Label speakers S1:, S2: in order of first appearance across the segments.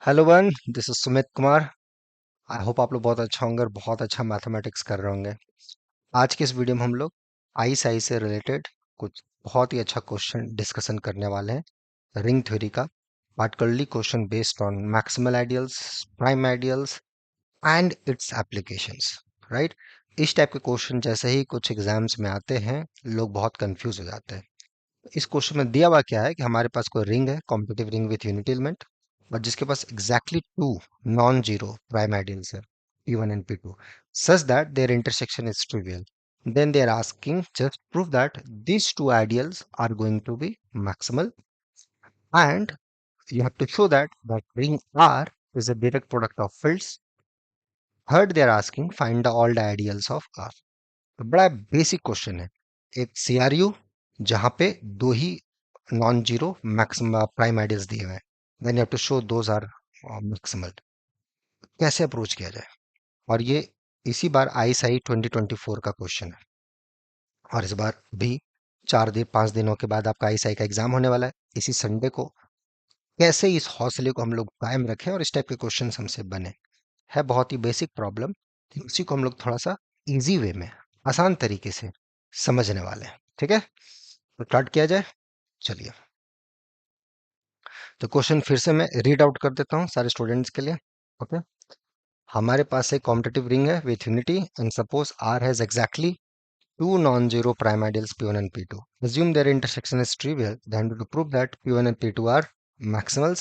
S1: Hello one, this is Sumit Kumar. I hope आप लोग बहुत अच्छा होंगे और बहुत अच्छा मैथमेटिक्स कर रहे होंगे। आज की इस वीडियो में हम लोग आई से रिलेटेड कुछ बहुत ही अच्छा क्वेश्चन डिस्कशन करने वाले हैं, रिंग थ्योरी का। Particularly question based on maximal ideals, prime ideals and it's applications. Right. इस टाइप के क्वेश्चन जैसे ही कुछ एग्जाम्स में आते हैं, लोग बहुत कंफ्यूज हो जाते हैं। इस क्वेश्चन में दिया हुआ क्या है कि हमारे पास कोई रिंग है, competitive ring with unity element, और जिसके पास exactly two non zero prime ideals है, P1 and P2, such that their intersection is trivial. Then they are asking just prove that these two ideals are going to be maximal, and you have to show that ring R is a direct product of fields. Third, they are asking find all the ideals of R. तो बड़ा basic question है। एक CRU जहां पे दो ही non zero maximum prime ideals दिए हुए हैं, then you have to show those are maximal. कैसे अप्रोच किया जाए? और ये इसी बार ISI 2024 का क्वेश्चन है। और इस बार भी 4 दिन 5 दिनों के बाद आपका ISI का एग्जाम होने वाला है, इसी संडे को। कैसे इस हौसले को हम लोग कायम रखें और इस टाइप के क्वेश्चन हमसे बने, है बहुत ही बेसिक प्रॉब्लम। उसी को हम लोग थोड़ा सा इजी वे में, आसान तरीके से समझने वाले हैं। ठीक है, तो स्टार्ट किया जाए। चलिए, तो क्वेश्चन फिर से मैं रीड आउट कर देता हूँ सारे स्टूडेंट्स के लिए। ओके। हमारे पास एक कॉम्पिटिटिव रिंग है with unity, and suppose R has exactly two non-zero prime ideals P1 and P2. Assume their intersection is trivial. Then to prove that P1 and P2 are maximals,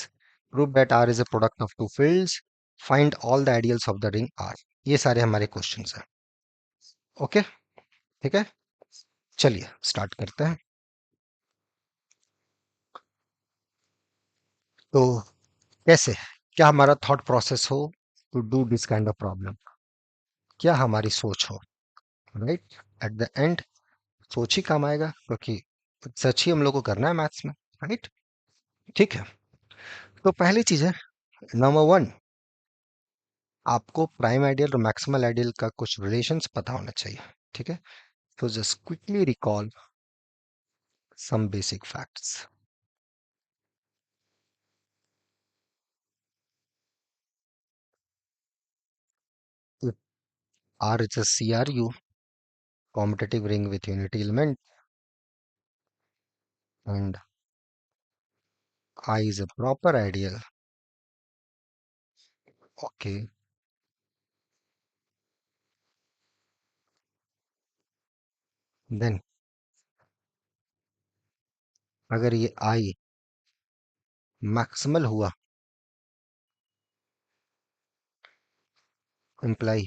S1: prove that R is a product of two fields, find all the ideals of the ring R. ये सारे हमारे questions हैं। Okay, ठीक है। चलिए start करते हैं। तो कैसे, क्या हमारा थॉट प्रोसेस हो to do this kind of problem, क्या हमारी सोच हो। राइट। एट द एंड सोच ही काम आएगा, क्योंकि सच ही हम लोग को करना है मैथ्स में। राइट। ठीक है। तो पहली चीज है, नंबर वन, आपको प्राइम आइडियल और मैक्सिमल आइडियल का कुछ रिलेशंस पता होना चाहिए। ठीक है। तो just quickly recall some basic facts. R is a CRU, commutative ring with unity element, and I is a proper ideal. Okay, then अगर ये I मैक्सिमल हुआ, imply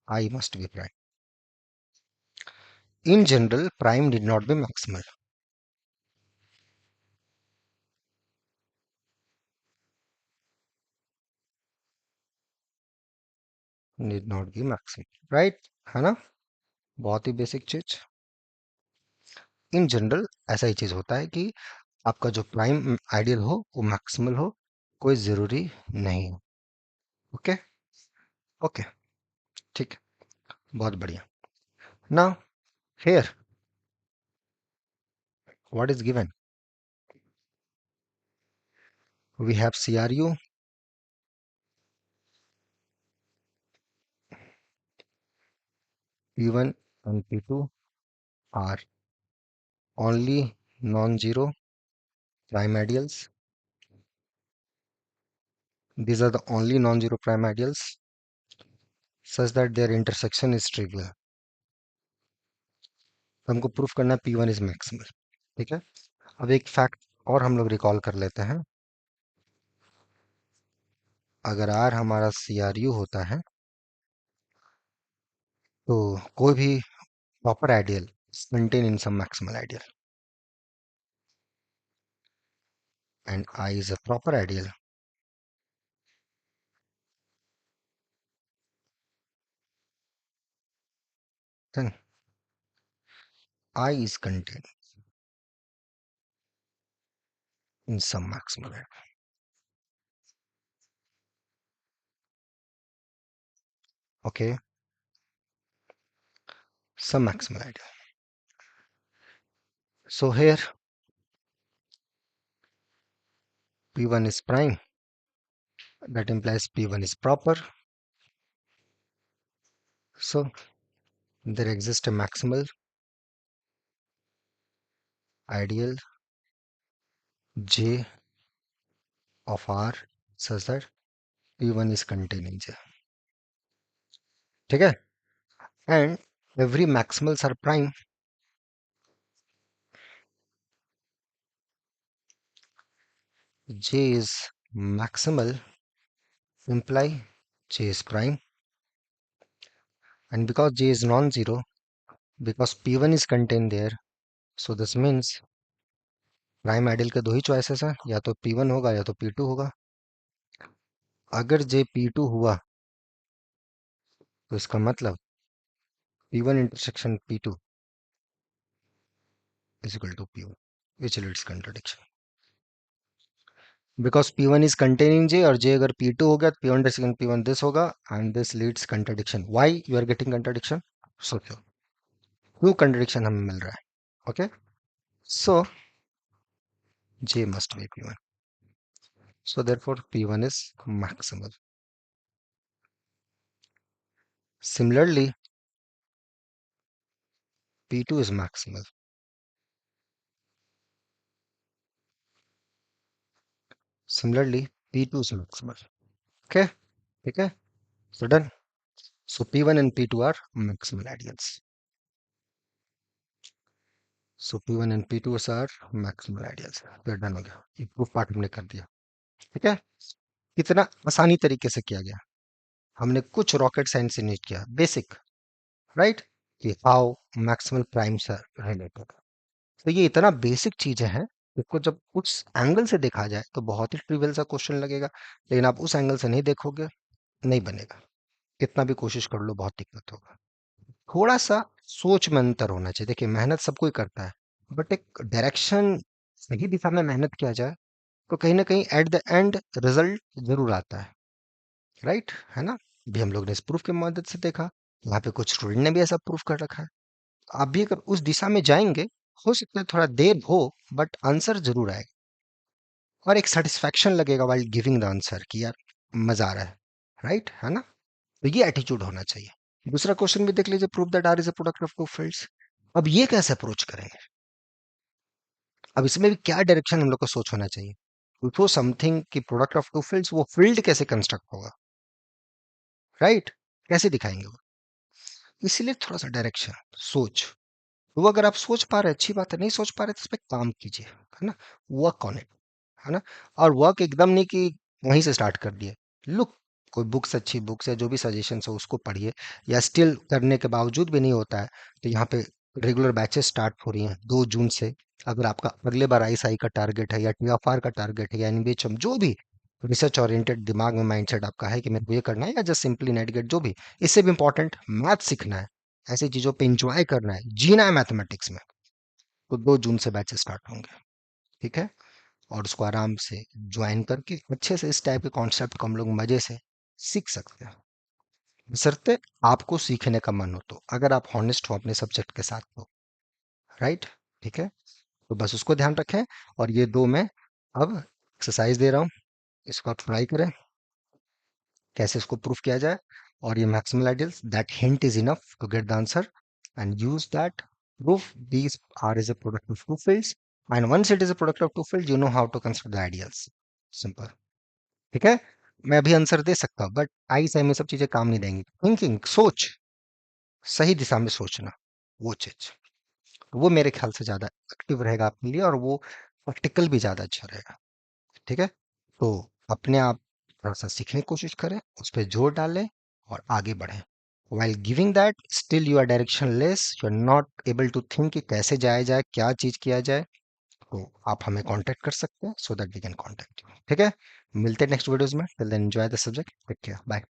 S1: I must be prime. In general, prime need not be maximal. Need not be maximal. Right? है ना? बहुत ही basic चीज। In general ऐसा ही चीज होता है कि आपका जो प्राइम आइडियल हो वो मैक्सिमल हो, कोई जरूरी नहीं हो। ओके। ओके, ठीक है, बहुत बढ़िया। Now here what is given, we have CRU, P1 and P2 are only non-zero prime ideals. These are the only non-zero prime ideals such that their intersection is trivial. हमको proof करना है P1 is maximal. ठीक है। अब एक fact और हम लोग रिकॉल कर लेते हैं। अगर R हमारा CRU होता है, तो कोई भी proper ideal is contained in some maximal ideal, and I is a proper ideal, then I is contained in some maximal ideal. Okay, some maximal ideal. So here P1 is prime, that implies P1 is proper. So there exists a maximal ideal J of R such that P1 is containing J. ठीक है? And every maximals are prime. J is maximal imply J is prime, and because J is non-zero, because P1 is contained there, so this means prime ideal के दो ही choices हैं, या तो P1 होगा या तो P2 होगा. अगर J P2 हुआ तो इसका मतलब P1 intersection P2 is equal to P1, which leads contradiction. Because P1 is containing J और J अगर P2 हो गया तो P1 intersection P1 this होगा, and this leads contradiction. Why you are getting contradiction? सोचो, क्यों contradiction हमें मिल रहा है? Okay, so J must be P1. So therefore P1 is maximal. Similarly, P2 is maximal. Similarly, P2 is maximal. Okay, okay, so done. So P1 and P2 are maximal ideals. So P1 and P2 are maximal ideals. फिर done हो गया, ये proof part हमने कर दिया. ठीक है, कितना आसानी तरीके से किया गया. हमने कुछ रॉकेट साइंस से नहीं किया, बेसिक, राइट, कि how maximal primes are related. तो ये इतना बेसिक चीजें हैं, इसको जब उस एंगल से देखा जाए तो बहुत ही ट्रिवियल सा क्वेश्चन लगेगा, लेकिन आप उस एंगल से नहीं देखोगे, नहीं बनेगा. कितना भी कोशिश कर लो, बहुत दिक्कत होगा. थोड़ा सा सोच में अंतर होना चाहिए. देखिए, मेहनत सब कोई करता है, बट एक डायरेक्शन, सही दिशा में मेहनत किया जाए तो कहीं ना कहीं एट द एंड रिजल्ट जरूर आता है, राइट, है ना. भी हम लोग ने इस प्रूफ की मदद से देखा, यहाँ पे कुछ स्टूडेंट ने भी ऐसा प्रूफ कर रखा है. आप भी अगर उस दिशा में जाएंगे, हो सकता है थोड़ा देर हो, बट आंसर जरूर आएगा, और एक सेटिस्फैक्शन लगेगा वाइल गिविंग द आंसर कि यार मजा आ रहा है, राइट, है ना. तो ये एटीट्यूड होना चाहिए. दूसरा क्वेश्चन भी देख लीजिए, prove that R is a product of two fields. अब ये कैसे अप्रोच करेंगे? अब इसमें भी क्या डायरेक्शन हम लोग को सोच होना चाहिए. टू समथिंग कि प्रोडक्ट ऑफ टू फील्ड्स, वो फील्ड कैसे कंस्ट्रक्ट होगा, राइट, कैसे दिखाएंगे वो. इसीलिए थोड़ा सा डायरेक्शन, सोच. तो अगर आप सोच पा रहे, अच्छी बात है. नहीं सोच पा रहे तो इस पे काम कीजिए, है ना. वर्क ऑन इट, है ना. और वर्क एकदम नहीं कि वहीं से स्टार्ट कर दिए. लुक, कोई बुक्स, अच्छी बुक्स है, जो भी सजेशन है उसको पढ़िए. या स्टिल करने के बावजूद भी नहीं होता है, तो यहाँ पे रेगुलर बैचेस स्टार्ट हो रही हैं 2 जून से. अगर आपका अगले बार आईएसआई का टारगेट है, या टीएफआर का टारगेट है, या एनबीएचएम, जो भी रिसर्च ओरिएंटेड दिमाग में माइंडसेट आपका है कि मेरे को ये करना है, या जस्ट सिंपली नेट गेट, जो भी, इससे भी इंपॉर्टेंट मैथ सीखना है, ऐसी चीजों पे इंजॉय करना है, जीना है मैथमेटिक्स में, तो 2 जून से बैचेस स्टार्ट होंगे. ठीक है, और उसको आराम से ज्वाइन करके अच्छे से इस टाइप के कॉन्सेप्ट को हम लोग मजे से सीख सकते हैं, बशर्ते आपको सीखने का मन हो तो, अगर आप हॉनेस्ट हो अपने सब्जेक्ट के साथ तो, राइट. ठीक है, तो बस उसको ध्यान रखें. और ये दो मैं अब एक्सरसाइज दे रहा हूँ, इसको आप ट्राई करें कैसे इसको प्रूफ किया जाए. और ये maximal ideals, that hint is enough to get the answer, and use that proof these R is a product of two fields, and once it is a product of two field, you know how to consider the ideals. Simple. ठीक है, मैं अभी answer दे सकता हूँ, but I से में सब चीजें काम नहीं देंगी. थिंकिंग, सोच, सही दिशा में सोचना, वो चीज, वो मेरे ख्याल से ज्यादा एक्टिव रहेगा आपके लिए, और वो प्रैक्टिकल भी ज्यादा अच्छा रहेगा. ठीक है, तो अपने आप थोड़ा सा सीखने की कोशिश करें, उस पर जोर डालें और आगे बढ़ें. while giving that still you are directionless, you are not able to think कि कैसे जाया जाए, क्या चीज किया जाए, तो आप हमें कांटेक्ट कर सकते हैं, so that we can contact you. ठीक है, मिलते हैं नेक्स्ट वीडियोस में. Till then enjoy the subject, take care, bye.